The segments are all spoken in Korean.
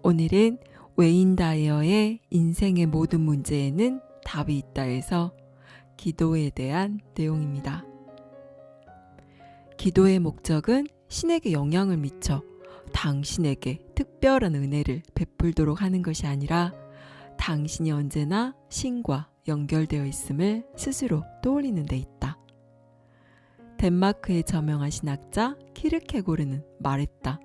오늘은 웨인 다이어의 인생의 모든 문제에는 답이 있다에서 기도에 대한 내용입니다. 기도의 목적은 신에게 영향을 미쳐 당신에게 특별한 은혜를 베풀도록 하는 것이 아니라 당신이 언제나 신과 연결되어 있음을 스스로 떠올리는 데 있다. 덴마크의 저명한 신학자 키르케고르는 말했다.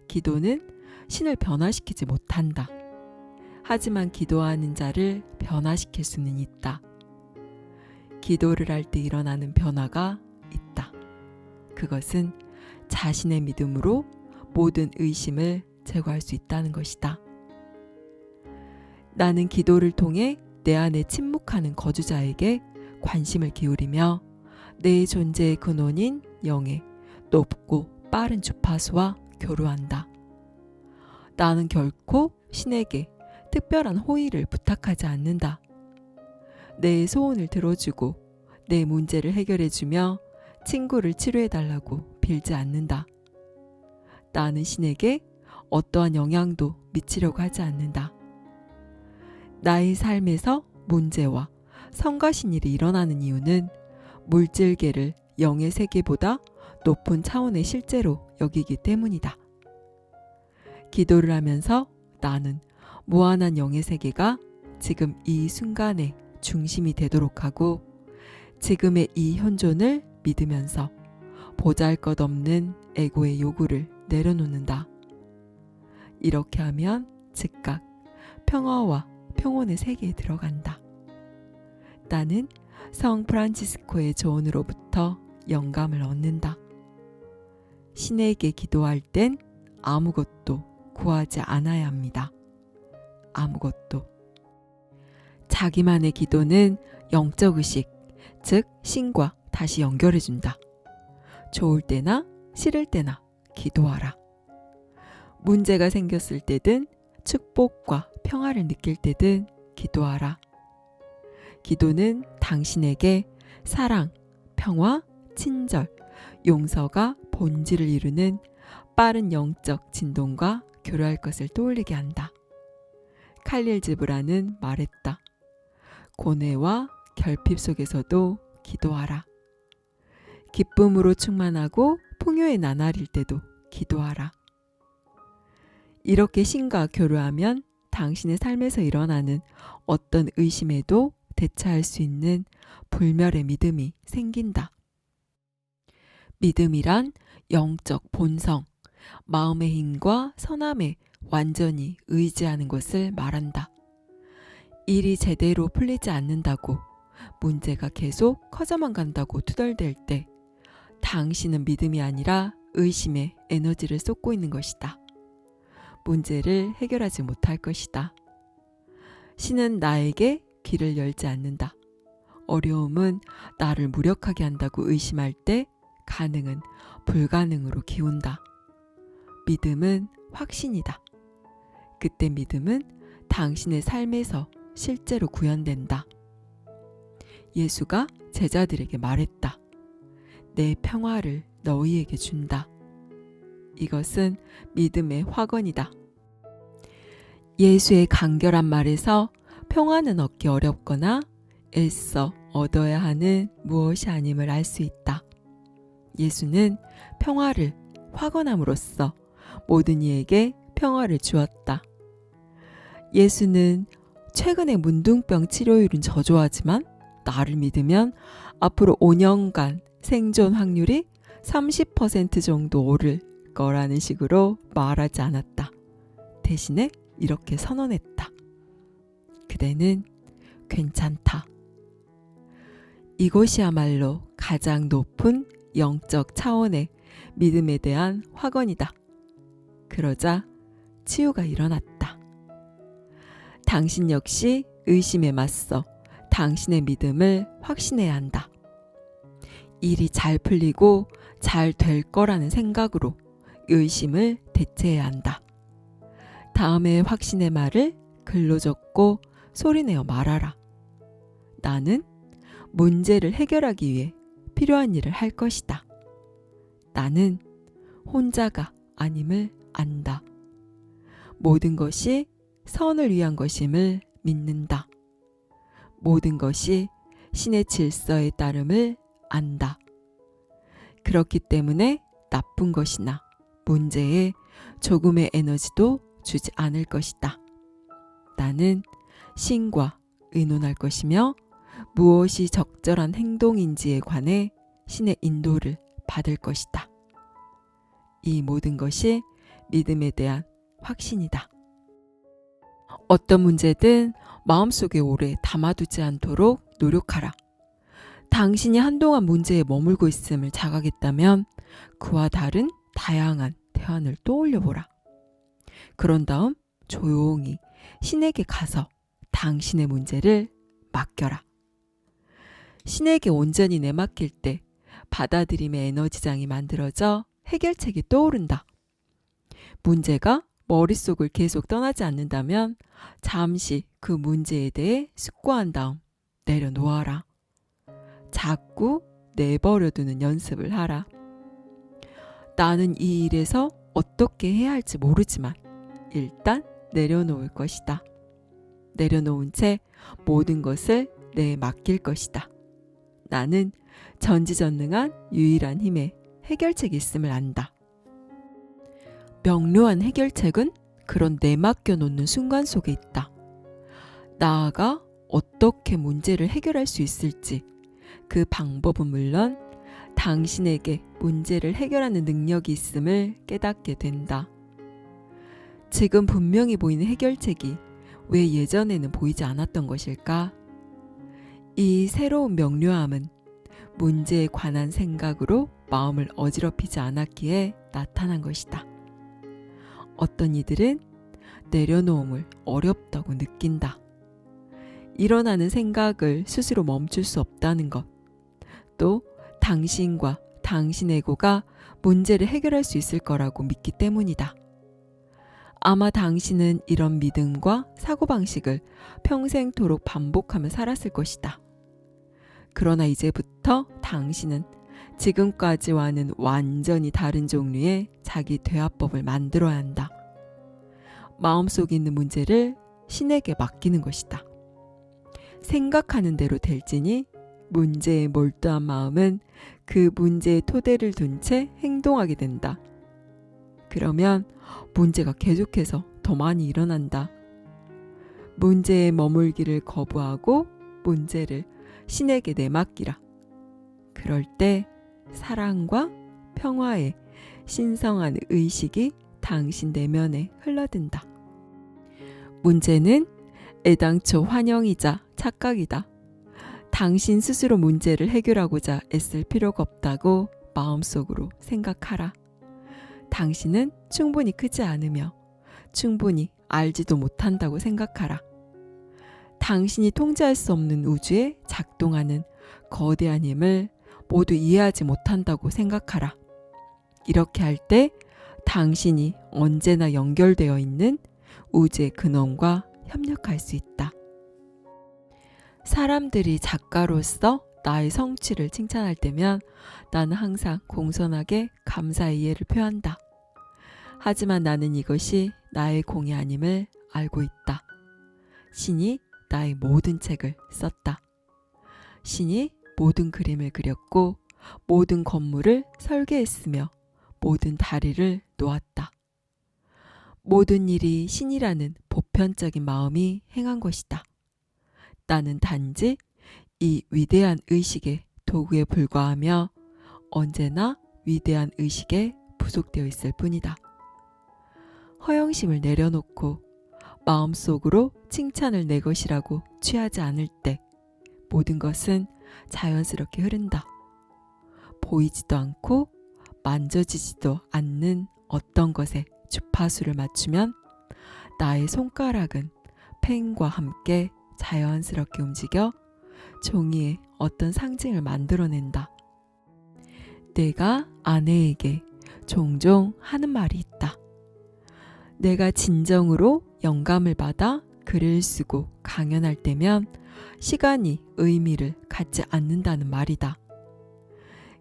기도는 신을 변화시키지 못한다. 하지만 기도하는 자를 변화시킬 수는 있다. 기도를 할 때 일어나는 변화가 있다. 그것은 자신의 믿음으로 모든 의심을 제거할 수 있다는 것이다. 나는 기도를 통해 내 안에 침묵하는 거주자에게 관심을 기울이며 내 존재의 근원인 영의 높고 빠른 주파수와 교류한다. 나는 결코 신에게 특별한 호의를 부탁하지 않는다. 내 소원을 들어주고 내 문제를 해결해주며 친구를 치료해달라고 빌지 않는다. 나는 신에게 어떠한 영향도 미치려고 하지 않는다. 나의 삶에서 문제와 성가신 일이 일어나는 이유는 물질계를 영의 세계보다 높은 차원의 실제로 여기기 때문이다. 기도를 하면서 나는 무한한 영의 세계가 지금 이 순간의 중심이 되도록 하고 지금의 이 현존을 믿으면서 보잘것없는 에고의 요구를 내려놓는다. 이렇게 하면 즉각 평화와 평온의 세계에 들어간다. 나는 성 프란치스코의 조언으로부터 영감을 얻는다. 신에게 기도할 땐 아무것도 구하지 않아야 합니다. 아무것도. 자기만의 기도는 영적 의식, 즉 신과 다시 연결해준다. 좋을 때나 싫을 때나 기도하라. 문제가 생겼을 때든 축복과 평화를 느낄 때든 기도하라. 기도는 당신에게 사랑, 평화, 친절, 용서가 본질을 이루는 빠른 영적 진동과 교류할 것을 떠올리게 한다. 칼릴 지브라는 말했다. 고뇌와 결핍 속에서도 기도하라. 기쁨으로 충만하고 풍요의 나날일 때도 기도하라. 이렇게 신과 교류하면 당신의 삶에서 일어나는 어떤 의심에도 대처할 수 있는 불멸의 믿음이 생긴다. 믿음이란 영적 본성, 마음의 힘과 선함에 완전히 의지하는 것을 말한다. 일이 제대로 풀리지 않는다고 문제가 계속 커져만 간다고 투덜댈 때 당신은 믿음이 아니라 의심에 에너지를 쏟고 있는 것이다. 문제를 해결하지 못할 것이다. 신은 나에게 길을 열지 않는다. 어려움은 나를 무력하게 한다고 의심할 때 가능은 불가능으로 기운다. 믿음은 확신이다. 그때 믿음은 당신의 삶에서 실제로 구현된다. 예수가 제자들에게 말했다. 내 평화를 너희에게 준다. 이것은 믿음의 확언이다. 예수의 간결한 말에서 평화는 얻기 어렵거나 애써 얻어야 하는 무엇이 아님을 알 수 있다. 예수는 평화를 확언함으로써 모든 이에게 평화를 주었다. 예수는 최근의 문둥병 치료율은 저조하지만 나를 믿으면 앞으로 5년간 생존 확률이 30% 정도 오를 거라는 식으로 말하지 않았다. 대신에 이렇게 선언했다. 그대는 괜찮다. 이것이야말로 가장 높은 영적 차원의 믿음에 대한 확언이다. 그러자 치유가 일어났다. 당신 역시 의심에 맞서 당신의 믿음을 확신해야 한다. 일이 잘 풀리고 잘 될 거라는 생각으로 의심을 대체해야 한다. 다음에 확신의 말을 글로 적고 소리내어 말하라. 나는 문제를 해결하기 위해 필요한 일을 할 것이다. 나는 혼자가 아님을 안다. 모든 것이 선을 위한 것임을 믿는다. 모든 것이 신의 질서에 따름을 안다. 그렇기 때문에 나쁜 것이나 문제에 조금의 에너지도 주지 않을 것이다. 나는 신과 의논할 것이며 무엇이 적절한 행동인지에 관해 신의 인도를 받을 것이다. 이 모든 것이 믿음에 대한 확신이다. 어떤 문제든 마음속에 오래 담아두지 않도록 노력하라. 당신이 한동안 문제에 머물고 있음을 자각했다면 그와 다른 다양한 대안을 떠올려보라. 그런 다음 조용히 신에게 가서 당신의 문제를 맡겨라. 신에게 온전히 내맡길 때 받아들임의 에너지장이 만들어져 해결책이 떠오른다. 문제가 머릿속을 계속 떠나지 않는다면 잠시 그 문제에 대해 숙고한 다음 내려놓아라. 자꾸 내버려두는 연습을 하라. 나는 이 일에서 어떻게 해야 할지 모르지만 일단 내려놓을 것이다. 내려놓은 채 모든 것을 내에 맡길 것이다. 나는 전지전능한 유일한 힘의 해결책이 있음을 안다. 명료한 해결책은 그런 내맡겨 놓는 순간 속에 있다. 나아가 어떻게 문제를 해결할 수 있을지 그 방법은 물론 당신에게 문제를 해결하는 능력이 있음을 깨닫게 된다. 지금 분명히 보이는 해결책이 왜 예전에는 보이지 않았던 것일까? 이 새로운 명료함은 문제에 관한 생각으로 마음을 어지럽히지 않았기에 나타난 것이다. 어떤 이들은 내려놓음을 어렵다고 느낀다. 일어나는 생각을 스스로 멈출 수 없다는 것, 또 당신과 당신 에고가 문제를 해결할 수 있을 거라고 믿기 때문이다. 아마 당신은 이런 믿음과 사고방식을 평생토록 반복하며 살았을 것이다. 그러나 이제부터 당신은 지금까지와는 완전히 다른 종류의 자기 대화법을 만들어야 한다. 마음속에 있는 문제를 신에게 맡기는 것이다. 생각하는 대로 될지니 문제에 몰두한 마음은 그 문제의 토대를 둔 채 행동하게 된다. 그러면 문제가 계속해서 더 많이 일어난다. 문제에 머물기를 거부하고 문제를 신에게 내맡기라. 그럴 때 사랑과 평화의 신성한 의식이 당신 내면에 흘러든다. 문제는 애당초 환영이자 착각이다. 당신 스스로 문제를 해결하고자 애쓸 필요가 없다고 마음속으로 생각하라. 당신은 충분히 크지 않으며 충분히 알지도 못한다고 생각하라. 당신이 통제할 수 없는 우주에 작동하는 거대한 힘을 모두 이해하지 못한다고 생각하라. 이렇게 할 때 당신이 언제나 연결되어 있는 우주의 근원과 협력할 수 있다. 사람들이 작가로서 나의 성취를 칭찬할 때면 나는 항상 공손하게 감사의 이해를 표한다. 하지만 나는 이것이 나의 공이 아님을 알고 있다. 신이 나의 모든 책을 썼다. 신이 모든 그림을 그렸고 모든 건물을 설계했으며 모든 다리를 놓았다. 모든 일이 신이라는 보편적인 마음이 행한 것이다. 나는 단지 이 위대한 의식의 도구에 불과하며 언제나 위대한 의식에 부속되어 있을 뿐이다. 허영심을 내려놓고 마음속으로 칭찬을 내 것이라고 취하지 않을 때 모든 것은 자연스럽게 흐른다. 보이지도 않고 만져지지도 않는 어떤 것에 주파수를 맞추면 나의 손가락은 펜과 함께 자연스럽게 움직여 종이에 어떤 상징을 만들어낸다. 내가 아내에게 종종 하는 말이 있다. 내가 진정으로 영감을 받아 글을 쓰고 강연할 때면 시간이 의미를 갖지 않는다는 말이다.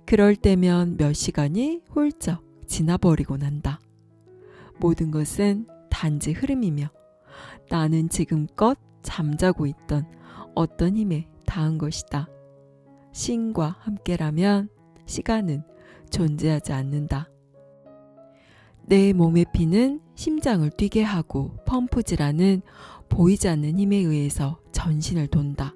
그럴 때면 몇 시간이 훌쩍 지나버리곤 한다. 모든 것은 단지 흐름이며 나는 지금껏 잠자고 있던 어떤 힘에 닿은 것이다. 신과 함께라면 시간은 존재하지 않는다. 내 몸의 피는 심장을 뛰게 하고 펌프질하는 보이지 않는 힘에 의해서 전신을 돈다.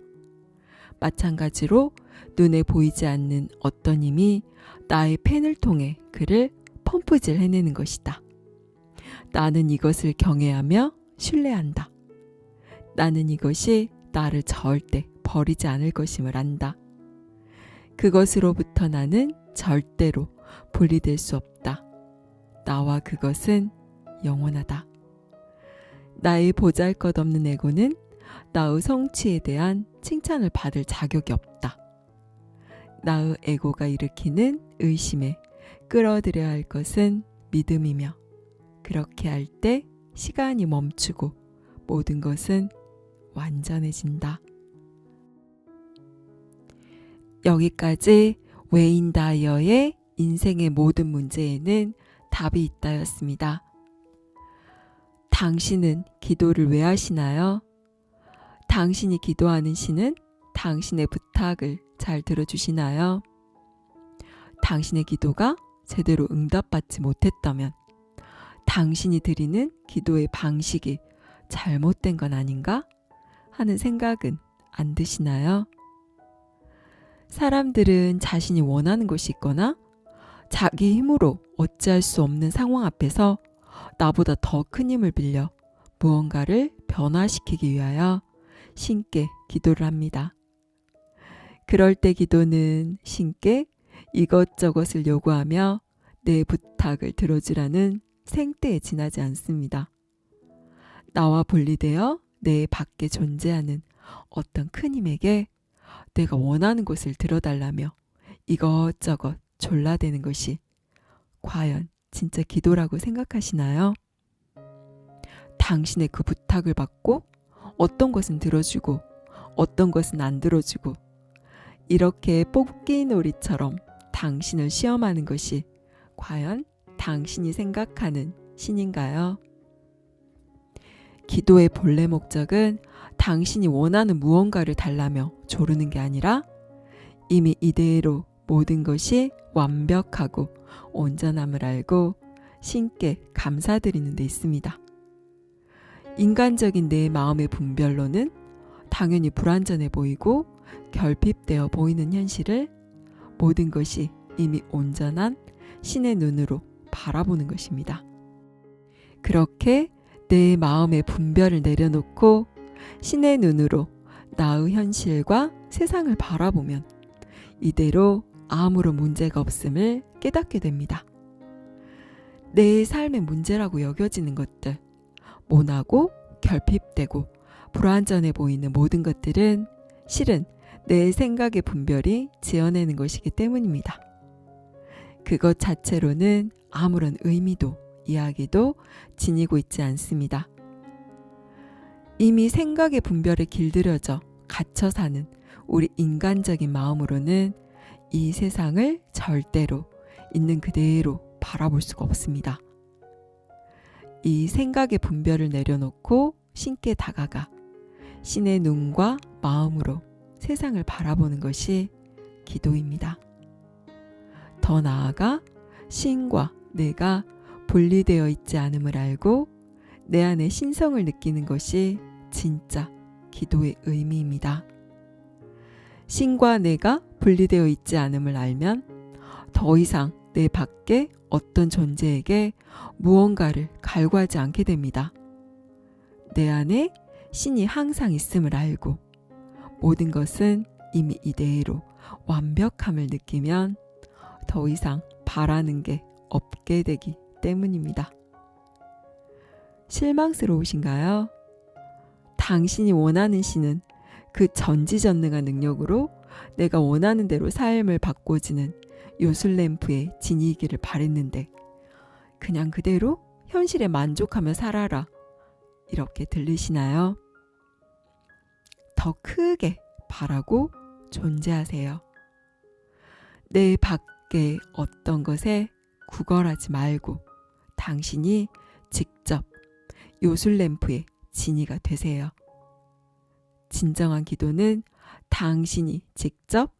마찬가지로 눈에 보이지 않는 어떤 힘이 나의 펜을 통해 그를 펌프질 해내는 것이다. 나는 이것을 경외하며 신뢰한다. 나는 이것이 나를 절대 버리지 않을 것임을 안다. 그것으로부터 나는 절대로 분리될 수 없다. 나와 그것은 영원하다. 나의 보잘것없는 에고는 나의 성취에 대한 칭찬을 받을 자격이 없다. 나의 에고가 일으키는 의심에 끌어들여야 할 것은 믿음이며 그렇게 할 때 시간이 멈추고 모든 것은 완전해진다. 여기까지 웨인 다이어의 인생의 모든 문제에는 답이 있다였습니다. 당신은 기도를 왜 하시나요? 당신이 기도하는 신은 당신의 부탁을 잘 들어주시나요? 당신의 기도가 제대로 응답받지 못했다면 당신이 드리는 기도의 방식이 잘못된 건 아닌가 하는 생각은 안 드시나요? 사람들은 자신이 원하는 것이 있거나 자기 힘으로 어찌할 수 없는 상황 앞에서 나보다 더 큰 힘을 빌려 무언가를 변화시키기 위하여 신께 기도를 합니다. 그럴 때 기도는 신께 이것저것을 요구하며 내 부탁을 들어주라는 생떼에 지나지 않습니다. 나와 분리되어 내 밖에 존재하는 어떤 큰 힘에게 내가 원하는 것을 들어달라며 이것저것 졸라대는 것이 과연 진짜 기도라고 생각하시나요? 당신의 그 부탁을 받고 어떤 것은 들어주고 어떤 것은 안 들어주고 이렇게 뽑기 놀이처럼 당신을 시험하는 것이 과연 당신이 생각하는 신인가요? 기도의 본래 목적은 당신이 원하는 무언가를 달라며 조르는 게 아니라 이미 이대로 모든 것이 완벽하고 온전함을 알고 신께 감사드리는 데 있습니다. 인간적인 내 마음의 분별로는 당연히 불완전해 보이고 결핍되어 보이는 현실을 모든 것이 이미 온전한 신의 눈으로 바라보는 것입니다. 그렇게 내 마음의 분별을 내려놓고 신의 눈으로 나의 현실과 세상을 바라보면 이대로 아무런 문제가 없음을 깨닫게 됩니다. 내 삶의 문제라고 여겨지는 것들, 모나고 결핍되고 불완전해 보이는 모든 것들은 실은 내 생각의 분별이 지어내는 것이기 때문입니다. 그것 자체로는 아무런 의미도 이야기도 지니고 있지 않습니다. 이미 생각의 분별에 길들여져 갇혀 사는 우리 인간적인 마음으로는 이 세상을 절대로 있는 그대로 바라볼 수가 없습니다. 이 생각의 분별을 내려놓고 신께 다가가 신의 눈과 마음으로 세상을 바라보는 것이 기도입니다. 더 나아가 신과 내가 분리되어 있지 않음을 알고 내 안에 신성을 느끼는 것이 진짜 기도의 의미입니다. 신과 내가 분리되어 있지 않음을 알면 더 이상 내 밖에 어떤 존재에게 무언가를 갈구하지 않게 됩니다. 내 안에 신이 항상 있음을 알고 모든 것은 이미 이대로 완벽함을 느끼면 더 이상 바라는 게 없게 되기 때문입니다. 실망스러우신가요? 당신이 원하는 신은 그 전지전능한 능력으로 내가 원하는 대로 삶을 바꿔주는 요술램프에 지니기를 바랬는데 그냥 그대로 현실에 만족하며 살아라 이렇게 들리시나요? 더 크게 바라고 존재하세요. 내 밖에 어떤 것에 구걸하지 말고 당신이 직접 요술램프의 진이가 되세요. 진정한 기도는 당신이 직접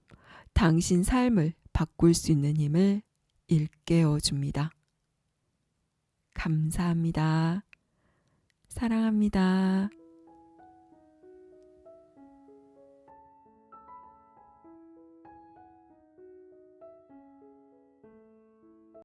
당신 삶을 바꿀 수 있는 힘을 일깨워 줍니다. 감사합니다. 사랑합니다.